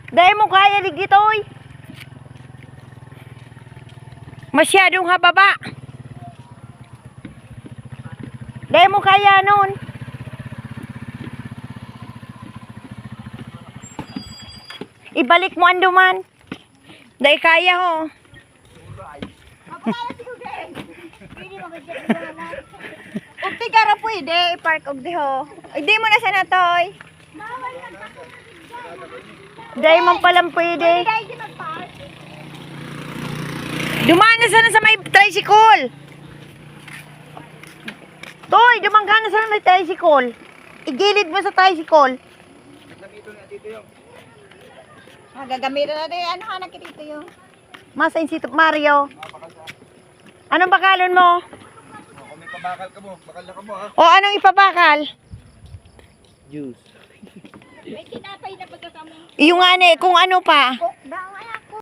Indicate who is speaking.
Speaker 1: Dahil mo kaya ligitoy. Masyadong hababa. Dahil mo kaya nun. Ibalik mo anduman. Dahil kaya ho. Ugti ka ra pwede. I-park ugti ho. Hindi mo na siya natoy. Dahil man palang pwede. Dumaan na sana sa may tricycle. Toy, dumaan ka na sa may tricycle. Igilid mo sa tricycle. Gagamitin natin. Ano ka nakikita yung? Masa Insito Mario. Anong bakalon mo?
Speaker 2: Kung may pabakal ka mo, bakal na ka mo ha.
Speaker 1: O anong ipabakal?
Speaker 2: Juice.
Speaker 1: Yung nga kung ano pa.